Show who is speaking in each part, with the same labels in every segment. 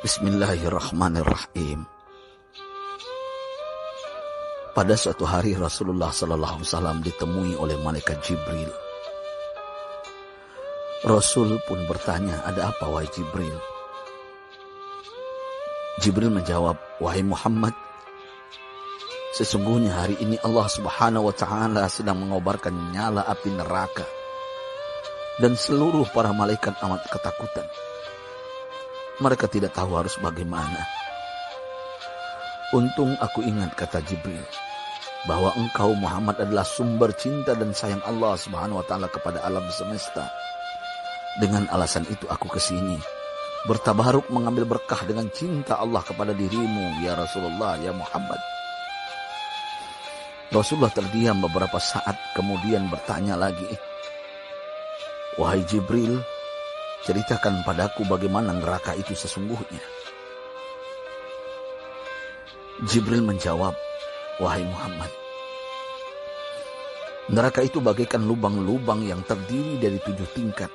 Speaker 1: Bismillahirrahmanirrahim. Pada suatu hari Rasulullah SAW ditemui oleh malaikat Jibril. Rasul pun bertanya, "Ada apa wahai Jibril?" Jibril menjawab, "Wahai Muhammad, sesungguhnya hari ini Allah Subhanahu wa Ta'ala sedang mengobarkan nyala api neraka, dan seluruh para malaikat amat ketakutan. Mereka tidak tahu harus bagaimana. Untung aku ingat," kata Jibril, "bahwa engkau Muhammad adalah sumber cinta dan sayang Allah Subhanahu wa Ta'ala kepada alam semesta. Dengan alasan itu aku kesini, bertabaruk mengambil berkah dengan cinta Allah kepada dirimu, ya Rasulullah, ya Muhammad." Rasulullah terdiam beberapa saat, kemudian bertanya lagi, "Wahai Jibril, ceritakan padaku bagaimana neraka itu sesungguhnya." Jibril menjawab, "Wahai Muhammad, neraka itu bagaikan lubang-lubang yang terdiri dari 7 tingkat.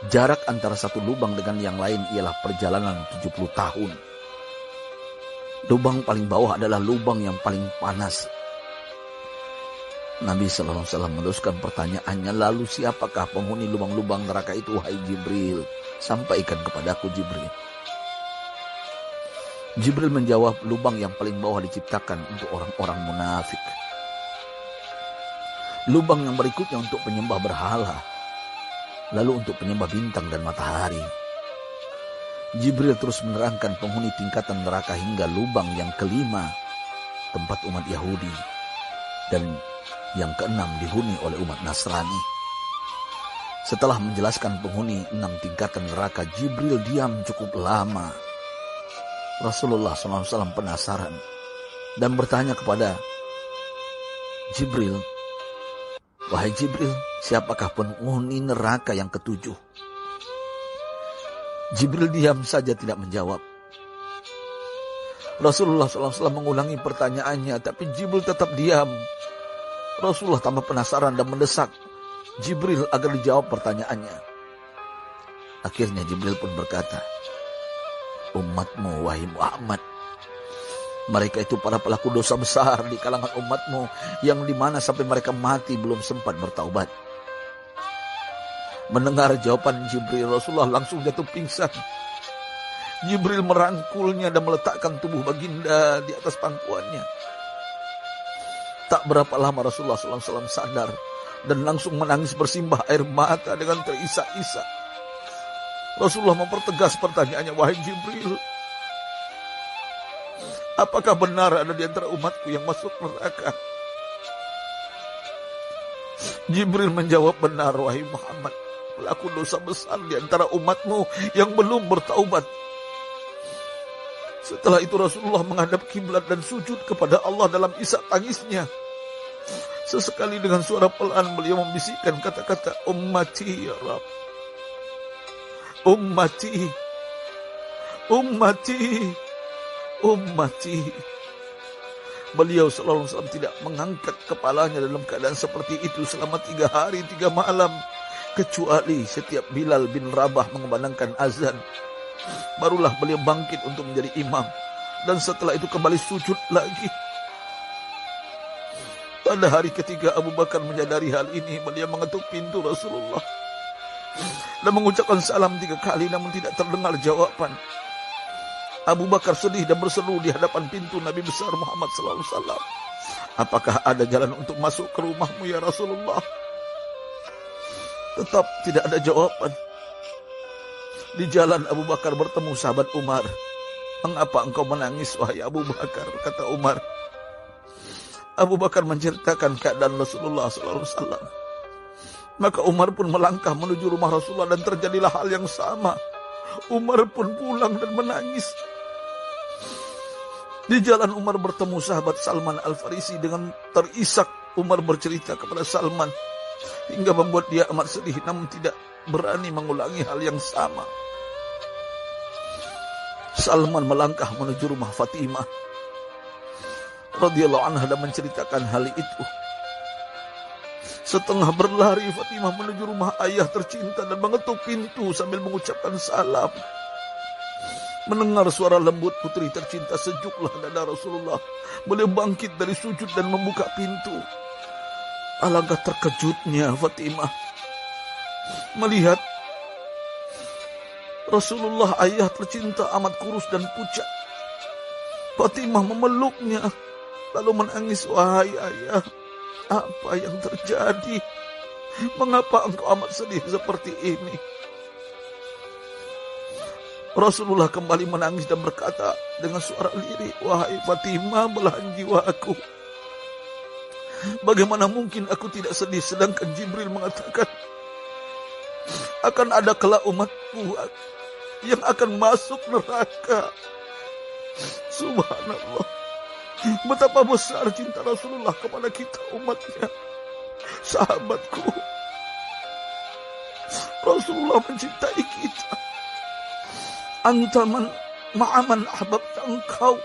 Speaker 1: Jarak antara satu lubang dengan yang lain ialah perjalanan 70 tahun. Lubang paling bawah adalah lubang yang paling panas." Nabi SAW meneruskan pertanyaannya, "Lalu siapakah penghuni lubang-lubang neraka itu wahai Jibril? Sampaikan kepadaku Jibril." Jibril menjawab, "Lubang yang paling bawah diciptakan untuk orang-orang munafik. Lubang yang berikutnya untuk penyembah berhala. Lalu untuk penyembah bintang dan matahari." Jibril terus menerangkan penghuni tingkatan neraka hingga lubang yang kelima, tempat umat Yahudi, dan yang keenam dihuni oleh umat Nasrani. Setelah menjelaskan penghuni 6 tingkatan neraka, Jibril diam cukup lama. Rasulullah SAW penasaran dan bertanya kepada Jibril, "Wahai Jibril, siapakah penghuni neraka yang ke-7?" Jibril diam saja tidak menjawab. Rasulullah SAW mengulangi pertanyaannya, tapi Jibril tetap diam. Rasulullah tambah penasaran dan mendesak Jibril agar dijawab pertanyaannya. Akhirnya Jibril pun berkata, "Umatmu wahai Muhammad, mereka itu para pelaku dosa besar di kalangan umatmu, yang dimana sampai mereka mati belum sempat bertaubat." Mendengar jawaban Jibril, Rasulullah langsung jatuh pingsan. Jibril merangkulnya dan meletakkan tubuh baginda di atas pangkuannya. Tak berapa lama Rasulullah SAW sadar dan langsung menangis bersimbah air mata dengan terisak-isak. Rasulullah mempertegas pertanyaannya, "Wahai Jibril, apakah benar ada di antara umatku yang masuk neraka?" Jibril menjawab, "Benar wahai Muhammad, pelaku dosa besar di antara umatmu yang belum bertaubat." Setelah itu Rasulullah menghadap kiblat dan sujud kepada Allah dalam isak tangisnya. Sesekali dengan suara pelan beliau membisikkan kata-kata, "Ummati ya Rabb, ummati, ummati, ummati." Beliau SAW tidak mengangkat kepalanya dalam keadaan seperti itu selama 3 hari 3 malam. Kecuali setiap Bilal bin Rabah mengumandangkan azan, barulah beliau bangkit untuk menjadi imam. Dan setelah itu kembali sujud lagi. Pada hari ketiga Abu Bakar menyadari hal ini. Beliau mengetuk pintu Rasulullah dan mengucapkan salam 3 kali, namun tidak terdengar jawaban. Abu Bakar sedih dan berseru di hadapan pintu Nabi besar Muhammad SAW, "Apakah ada jalan untuk masuk ke rumahmu ya Rasulullah?" Tetap tidak ada jawaban. Di jalan Abu Bakar bertemu sahabat Umar. "Mengapa engkau menangis wahai Abu Bakar?" kata Umar. Abu Bakar menceritakan keadaan Rasulullah SAW. Maka Umar pun melangkah menuju rumah Rasulullah dan terjadilah hal yang sama. Umar pun pulang dan menangis. Di jalan Umar bertemu sahabat Salman Al-Farisi. Dengan terisak Umar bercerita kepada Salman hingga membuat dia amat sedih, namun tidak berani mengulangi hal yang sama. Salman melangkah menuju rumah Fatimah radhiyallahu anha dan menceritakan hal itu. Setengah berlari Fatimah menuju rumah ayah tercinta dan mengetuk pintu sambil mengucapkan salam. Mendengar suara lembut putri tercinta, sejuklah dada Rasulullah. Beliau bangkit dari sujud dan membuka pintu. Alangkah terkejutnya Fatimah melihat Rasulullah, ayah tercinta, amat kurus dan pucat. Fatimah memeluknya lalu menangis. Wahai ayah, apa yang terjadi? Mengapa engkau amat sedih seperti ini? Rasulullah kembali menangis dan berkata dengan suara lirih, wahai Fatimah, belahan jiwaku, bagaimana mungkin aku tidak sedih sedangkan Jibril mengatakan akan ada kelak umatku yang akan masuk neraka. Subhanallah, betapa besar cinta Rasulullah kepada kita umatnya. Sahabatku, Rasulullah mencintai kita. Antaman ma'aman ahbabta, engkau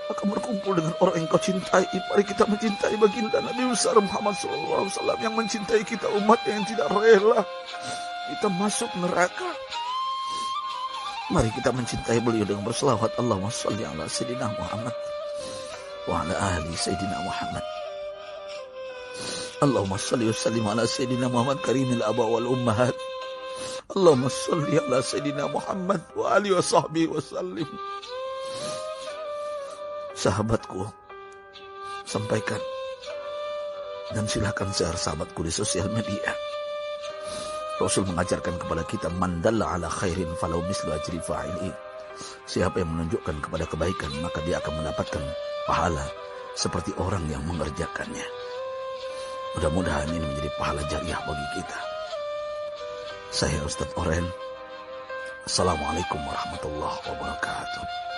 Speaker 1: akan berkumpul dengan orang yang kau cintai. Mari kita mencintai baginda Nabi besar Muhammad SAW yang mencintai kita umat yang tidak rela kita masuk neraka. Mari kita mencintai beliau dengan berselawat, Allahumma sholli ala Sayyidina Muhammad wa ala ahli Sayyidina Muhammad. Allahumma sholli wa sallim ala Sayyidina Muhammad karimil aba wal ummahat. Allahumma sholli ala Sayyidina Muhammad wa alihi wa sahbihi wa sallim. Sahabatku, sampaikan dan silakan share sahabatku di sosial media. Rasul mengajarkan kepada kita, man dalla ala khairin falau mislu ajri fa'ili. Siapa yang menunjukkan kepada kebaikan, maka dia akan mendapatkan pahala seperti orang yang mengerjakannya. Mudah-mudahan ini menjadi pahala jariah bagi kita. Saya Ustadz Oren. Assalamualaikum warahmatullahi wabarakatuh.